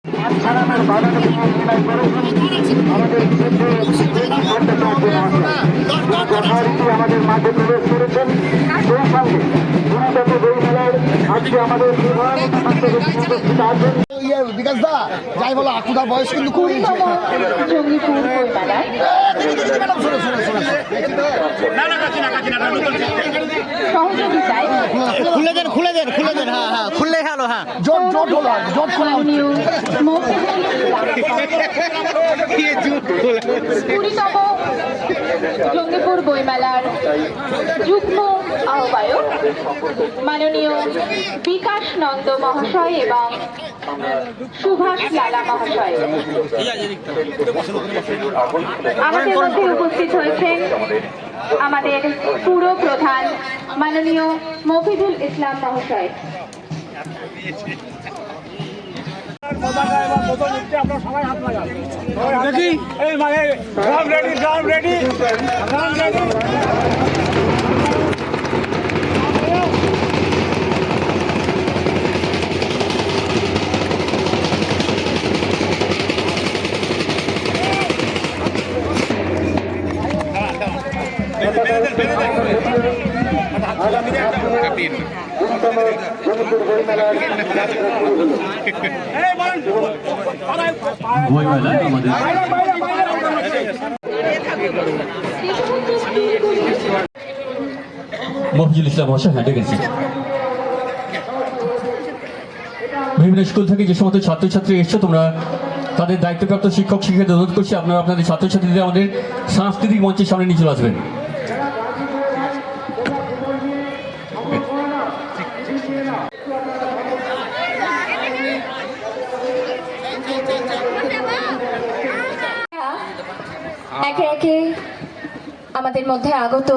ছাড়ানোর বাধাকে মোকাবিলা করেছেন আমাদের যথারীতি আমাদের মাঠে প্রবেশ করেছেন। সেই সঙ্গে গুরুগত বইমেলার আজকে আমাদের প্রধান উপস্থিত আছেন বিকাশ দা যাই বলো আকুদার বয়স কিন্তু খুব খুলে দেন খুলে দেন খুলে দেন হ্যাঁ হ্যাঁ খুললে হ্যালো হ্যাঁ জোট জোট হলো জোট খোলা জঙ্গিপুর বইমেলার যুগ্ম আহ্বায়ক মাননীয় বিকাশ নন্দ মহাশয় এবং সুভাষ লালা মহাশয় আমাদের মধ্যে উপস্থিত হয়েছেন আমাদের পুর প্রধান মাননীয় মফিজুল ইসলাম মহাশয়। বইমেলায় আমাদের মফিজুল ইসলাম মহাশয় হ্যাঁ ডেকেছি। বিভিন্ন স্কুল থেকে যে সমস্ত ছাত্রছাত্রী এসছো তোমরা তাদের দায়িত্বপ্রাপ্ত শিক্ষক শিক্ষিকাদের অনুরোধ করছি আপনারা আপনাদের ছাত্রছাত্রীদের আমাদের সাংস্কৃতিক মঞ্চের সামনে নিয়ে চলে আসবেন। একে একে আমাদের মধ্যে আগত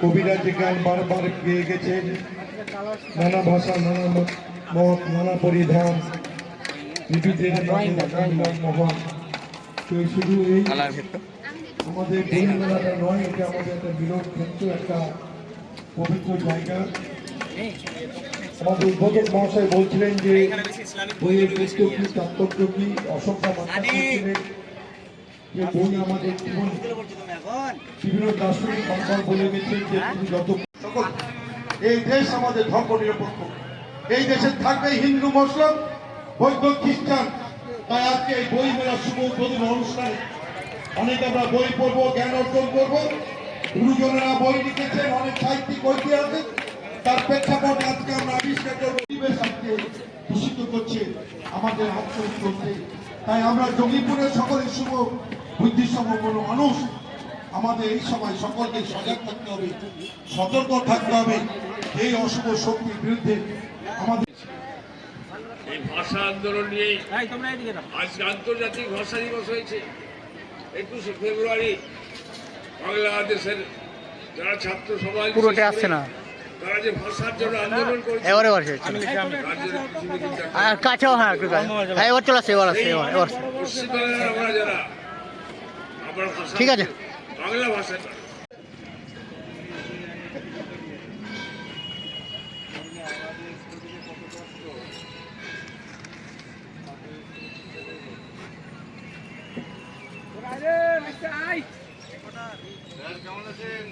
কবিরা যে গান বারবার গেয়ে গেছেন, নানা ভাষা, নানা মত, নানা পরিধান, বিবিধের মহান। তো শুধু এই আমাদের বই মেলাটা নয়, এটা আমাদের একটা বিরোধ ক্ষেত্র, একটা পবিত্র জায়গা। আমাদের উদ্বোধক মহাশয় বলছিলেন যে বইয়ের বৃত্ত কি, তাৎপর্য কি, অসংখ্য মাত্রা করছিলেন যে বই আমাদের জীবন বিভিন্ন দার্শনিক সংকল্প বলে গেছেন যে তুমি যত সকল এই দেশ আমাদের ধর্ম নিরপেক্ষ, এই দেশে থাকবে হিন্দু, মুসলিম, বৌদ্ধ, খ্রিস্টান। তাই আজকে এই বই মেলা শুভ উদ্বোধন অনুষ্ঠানে অনেক আমরা বই পড়বো, জ্ঞান অর্জন করবো। গুরুজনেরা বই লিখেছেন, অনেক সাহিত্যিক ঐতিহাসিক, তার প্রেক্ষাপট আজকে আমরা আবিষ্কার করবো। পরিবেশ আজকে দূষিত করছে, আমাদের আচরণ চলছে। তাই আমরা জঙ্গিপুরের সকলের শুভ বুদ্ধিসম্পন্ন মানুষ আমাদের এই সময় সকলকে সজাগ থাকতে হবে, সতর্ক থাকতে হবে এই অশুভ শক্তির বিরুদ্ধে। আমাদের এই ভাষা আন্দোলন নিয়ে আজকে আন্তর্জাতিক ভাষা দিবস হয়েছে 21শে ফেব্রুয়ারি। বাংলাদেশের যারা ছাত্র সমাজ পুরোটা আসছে না, তারা যে ভাষার জন্য আন্দোলন করেছে, এবারে বসে আর কাছেও, হ্যাঁ একটু কাছে, হ্যাঁ এবার চলে আসছে, এবার আসছে, এবার পশ্চিমবঙ্গের আমরা যারা আমরা ভাষা, ঠিক আছে। বাংলা ভাষাটা কেমন আছেন?